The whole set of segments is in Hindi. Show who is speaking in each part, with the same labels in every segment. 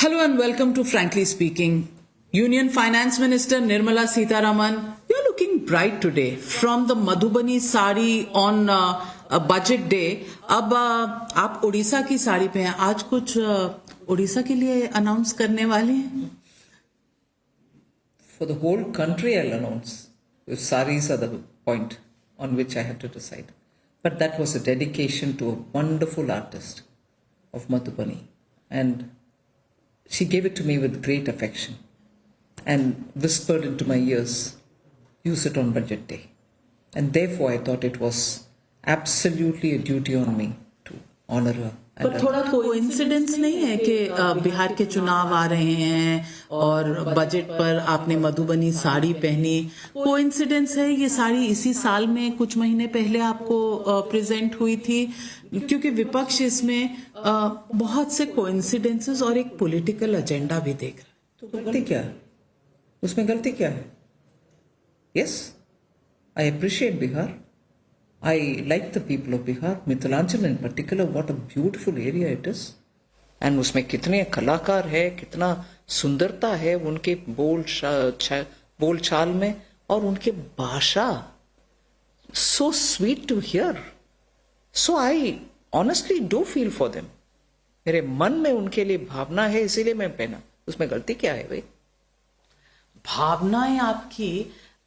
Speaker 1: Hello and welcome to Frankly Speaking. Union Finance Minister Nirmala Sitharaman, you're looking bright today. From the Madhubani sari on a budget day, अब आप उड़ीसा की साड़ी पे हैं. आज कुछ उड़ीसा के लिए अनाउंस करने वाले हैं?
Speaker 2: For the whole country, I'll announce. If saris are the point on which I had to decide. But that was a dedication to a wonderful artist of Madhubani. And she gave it to me with great affection and whispered into my ears, use it on budget day. And therefore I thought it was absolutely a duty on me to honor her.
Speaker 1: पर थोड़ा कोइंसिडेंस नहीं है कि बिहार के चुनाव आ रहे हैं और बजट पर आपने मधुबनी साड़ी पहनी. कोइंसिडेंस है ये साड़ी इसी साल में कुछ महीने पहले आपको प्रेजेंट हुई थी, क्योंकि विपक्ष इसमें बहुत से कोइंसिडेंसेस और एक पॉलिटिकल एजेंडा भी देख रहा है.
Speaker 2: तो गलती क्या है उसमें? गलती क्या है? Yes, I appreciate Bihar. I like the people of Bihar, Mithilanchal in particular. What a beautiful area it is. And उसमें कितने कलाकार है, कितना सुंदरता है उनके बोल चाल में और उनके भाषा. So sweet to hear. So I honestly do feel for them. मेरे मन में उनके लिए भावना है, इसीलिए मैं पहना. उसमें गलती क्या है भाई?
Speaker 1: भावनाएं आपकी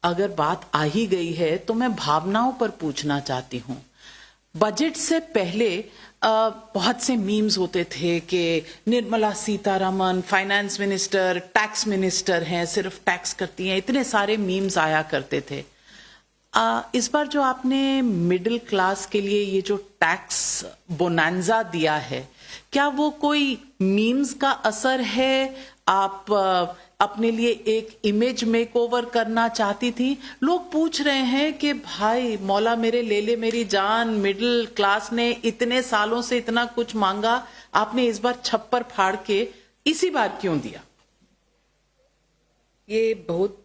Speaker 1: अगर बात आ ही गई है तो मैं भावनाओं पर पूछना चाहती हूँ. बजट से पहले बहुत से मीम्स होते थे कि Nirmala Sitharaman finance minister, tax minister हैं, सिर्फ टैक्स करती हैं. इतने सारे मीम्स आया करते थे. इस बार जो आपने मिडिल क्लास के लिए ये जो टैक्स बोनांजा दिया है, क्या वो कोई मीम्स का असर है? आप अपने लिए एक इमेज मेकओवर करना चाहती थी? लोग पूछ रहे हैं कि भाई मौला मेरे ले ले मेरी जान, मिडिल क्लास ने इतने सालों से इतना कुछ मांगा, आपने इस बार छप्पर फाड़ के इसी बार क्यों दिया?
Speaker 2: ये बहुत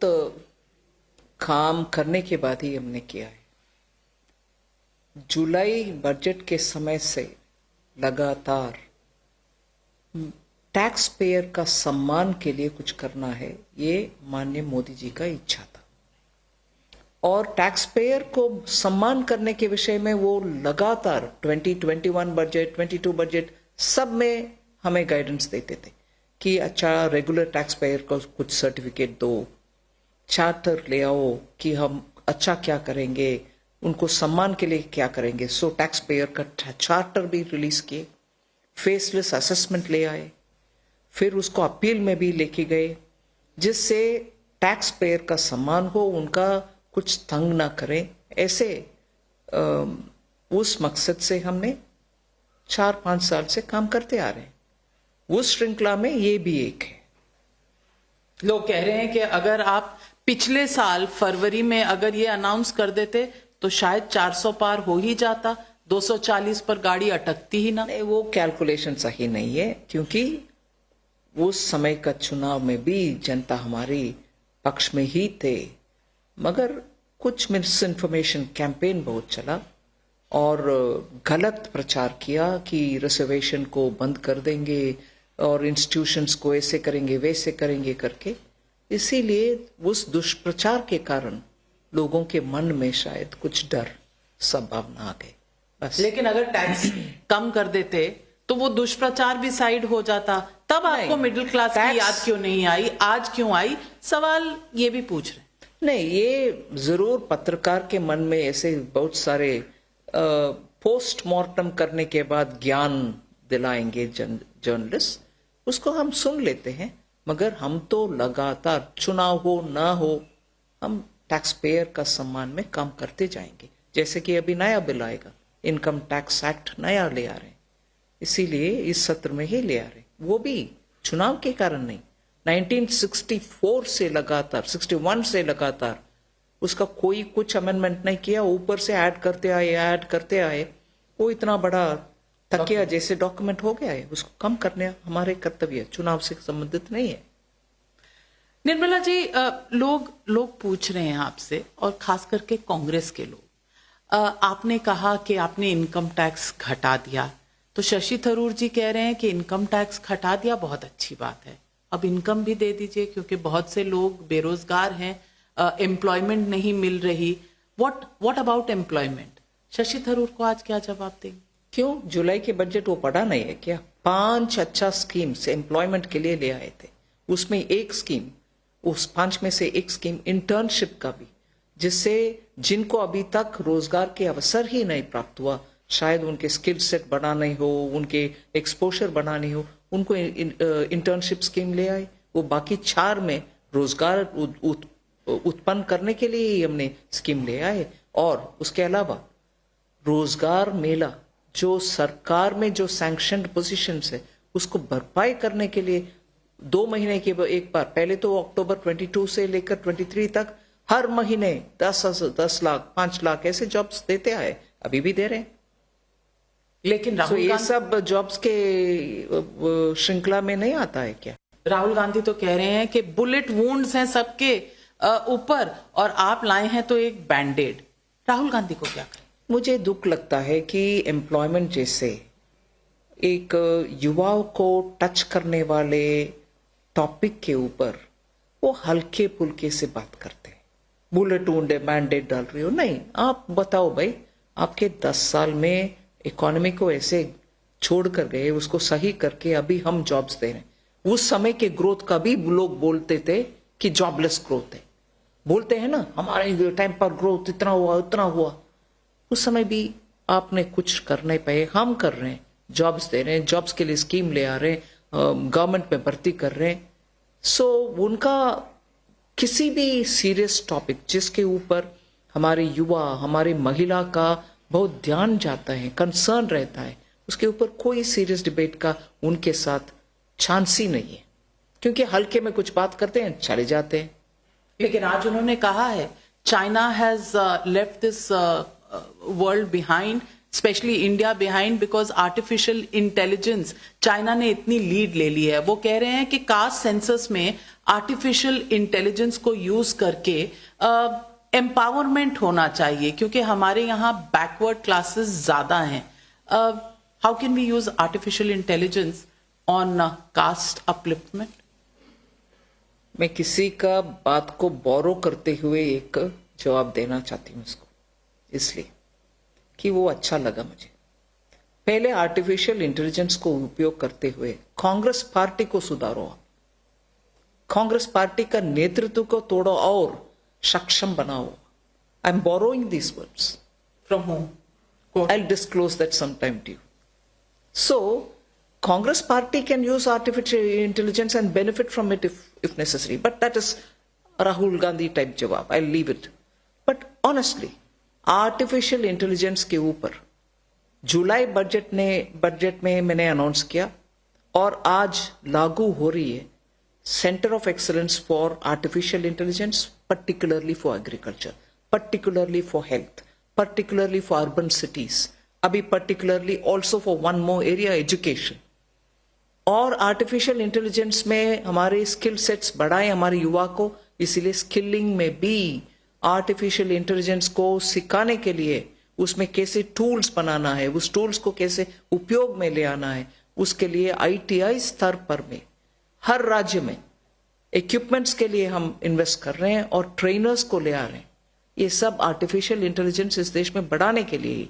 Speaker 2: काम करने के बाद ही हमने किया है. जुलाई बजट के समय से लगातार टैक्स पेयर का सम्मान के लिए कुछ करना है, ये माननीय मोदी जी का इच्छा था. और टैक्स पेयर को सम्मान करने के विषय में वो लगातार 2021 बजट, 22 बजट सब में हमें गाइडेंस देते थे कि अच्छा रेगुलर टैक्स पेयर को कुछ सर्टिफिकेट दो, चार्टर ले आओ कि हम अच्छा क्या करेंगे, उनको सम्मान के लिए क्या करेंगे. सो टैक्स पेयर का चार्टर भी रिलीज किए, फेसलेस असेसमेंट ले आए, फिर उसको अपील में भी लेके गए, जिससे टैक्स पेयर का सम्मान हो, उनका कुछ तंग ना करें. ऐसे उस मकसद से हमने 4-5 साल से काम करते आ रहे हैं. उस श्रृंखला में ये भी एक है.
Speaker 1: लोग कह रहे हैं कि अगर आप पिछले साल फरवरी में अगर ये अनाउंस कर देते तो शायद 400 पार हो ही जाता, 240 पर गाड़ी अटकती ही ना.
Speaker 2: वो कैलकुलेशन सही नहीं है, क्योंकि उस समय का चुनाव में भी जनता हमारी पक्ष में ही थे, मगर कुछ मिस इन्फॉर्मेशन कैंपेन बहुत चला और गलत प्रचार किया कि रिजर्वेशन को बंद कर देंगे और इंस्टीट्यूशंस को ऐसे करेंगे वैसे करेंगे करके. इसीलिए उस दुष्प्रचार के कारण लोगों के मन में शायद कुछ डर संभावना आ गई बस.
Speaker 1: लेकिन अगर टैक्स कम कर देते तो वो दुष्प्रचार भी साइड हो जाता. तब आपको मिडिल क्लास की याद क्यों नहीं आई? आज क्यों आई? सवाल ये भी पूछ रहे हैं.
Speaker 2: नहीं, ये जरूर पत्रकार के मन में ऐसे बहुत सारे पोस्टमार्टम करने के बाद ज्ञान दिलाएंगे जर्नलिस्ट, उसको हम सुन लेते हैं. मगर हम तो लगातार चुनाव हो ना हो, हम टैक्स पेयर का सम्मान में काम करते जाएंगे. जैसे कि अभी नया बिल आएगा, इनकम टैक्स एक्ट नया ले आ रहे हैं, इसीलिए इस सत्र में ही ले आ रहे हैं. वो भी चुनाव के कारण नहीं, 1964 से लगातार 61 से लगातार उसका कोई कुछ अमेंडमेंट नहीं किया, ऊपर से ऐड करते आए. वो इतना बड़ा तकिया जैसे डॉक्यूमेंट हो गया है, उसको कम करने हमारे कर्तव्य, चुनाव से संबंधित नहीं है.
Speaker 1: निर्मला जी, लोग पूछ रहे हैं आपसे, और खास करके कांग्रेस के लोग. आपने कहा कि आपने इनकम टैक्स घटा दिया, तो शशि थरूर जी कह रहे हैं कि इनकम टैक्स घटा दिया, बहुत अच्छी बात है, अब इनकम भी दे दीजिए क्योंकि बहुत से लोग बेरोजगार हैं, एम्प्लॉयमेंट नहीं मिल रही। What about employment? Shashi Tharoor को आज क्या जवाब देंगे?
Speaker 2: क्यों जुलाई के बजट वो पढ़ा नहीं है क्या? 5 अच्छा स्कीम्स एम्प्लॉयमेंट के लिए ले आए थे। उसमें एक स्कीम, उस 5 में से एक स्कीम इंटर्नशिप का भी, जिससे जिनको अभी तक रोजगार के अवसर ही नहीं प्राप्त हुआ, शायद उनके स्किल सेट बढ़ाने हो, उनके एक्सपोजर बढ़ानी हो, उनको इंटर्नशिप स्कीम ले आए। वो बाकी 4 में रोजगार उत्पन्न करने के लिए ही हमने स्कीम ले आए। और उसके अलावा रोजगार मेला जो सरकार में जो सैंक्शनड पोजीशंस है उसको भरपाई करने के लिए 2 महीने के एक बार, पहले तो अक्टूबर 22 से लेकर 23 तक हर महीने 10 लाख 5 लाख ऐसे जॉब्स देते आए, अभी भी दे रहे हैं।
Speaker 1: लेकिन
Speaker 2: तो ये सब जॉब्स के श्रृंखला में नहीं आता है क्या?
Speaker 1: राहुल गांधी तो कह रहे हैं कि बुलेट वुंड्स हैं सबके ऊपर और आप लाए हैं तो एक बैंडेड। राहुल गांधी को क्या करें?
Speaker 2: मुझे दुख लगता है कि एम्प्लॉयमेंट जैसे एक युवाओं को टच करने वाले टॉपिक के ऊपर वो हल्के फुल्के से बात करते हैं। बुलेट वुंड मैंडेट डाल रही हो, नहीं, आप बताओ भाई, आपके 10 साल में इकोनॉमी को ऐसे छोड़ कर गए, उसको सही करके अभी हम जॉब्स दे रहे हैं। उस समय के ग्रोथ का भी लोग बोलते थे कि जॉबलेस ग्रोथ है, बोलते हैं ना, हमारे टाइम पर ग्रोथ इतना हुआ उतना हुआ। उस समय भी आपने कुछ करने पाए, हम कर रहे हैं, जॉब्स दे रहे हैं, जॉब्स के लिए स्कीम ले आ रहे हैं, गवर्नमेंट में भर्ती कर रहे हैं। सो उनका किसी भी सीरियस टॉपिक जिसके ऊपर हमारे युवा, हमारी महिला का बहुत ध्यान जाता है, कंसर्न रहता है, उसके ऊपर कोई सीरियस डिबेट का उनके साथ चांस ही नहीं है, क्योंकि हल्के में कुछ बात करते हैं, चले जाते हैं।
Speaker 1: लेकिन आज उन्होंने कहा है China has left this world behind, specially India behind, because artificial intelligence, China ने इतनी लीड ले ली है। वो कह रहे हैं कि कास्ट सेंसस में आर्टिफिशियल इंटेलिजेंस को यूज करके एम्पावरमेंट होना चाहिए क्योंकि हमारे यहाँ बैकवर्ड क्लासेस ज्यादा हैं। How can we use artificial intelligence on caste upliftment?
Speaker 2: मैं किसी का बात को बोरो करते हुए एक जवाब देना चाहती हूँ उसको, इसलिए कि वो अच्छा लगा मुझे। पहले आर्टिफिशियल इंटेलिजेंस को उपयोग करते हुए कांग्रेस पार्टी को सुधारो, कांग्रेस पार्टी का नेतृत्व को तोड़ो और सक्षम बनाओ। I am borrowing this words
Speaker 1: from home,
Speaker 2: I will disclose that sometime to you. So Congress party can use artificial intelligence and benefit from it if necessary. But that is Rahul Gandhi type jawab. I'll leave it. But honestly, artificial intelligence के ऊपर जुलाई बजट में मैंने अनाउंस किया और आज लागू हो रही है centre of excellence for artificial intelligence, particularly for agriculture, particularly for health, particularly for urban cities, अभी particularly also for one more area, education. और आर्टिफिशियल इंटेलिजेंस में हमारे स्किल सेट्स बढ़ाएं हमारे युवा को, इसीलिए स्किलिंग में भी आर्टिफिशियल इंटेलिजेंस को सिखाने के लिए उसमें कैसे टूल्स बनाना है, उस टूल्स को कैसे उपयोग में ले आना है, उसके लिए ITI स्तर पर में हर राज्य में इक्विपमेंट्स के लिए हम इन्वेस्ट कर रहे हैं और ट्रेनर्स को ले आ रहे हैं। ये सब आर्टिफिशियल इंटेलिजेंस इस देश में बढ़ाने के लिए ही,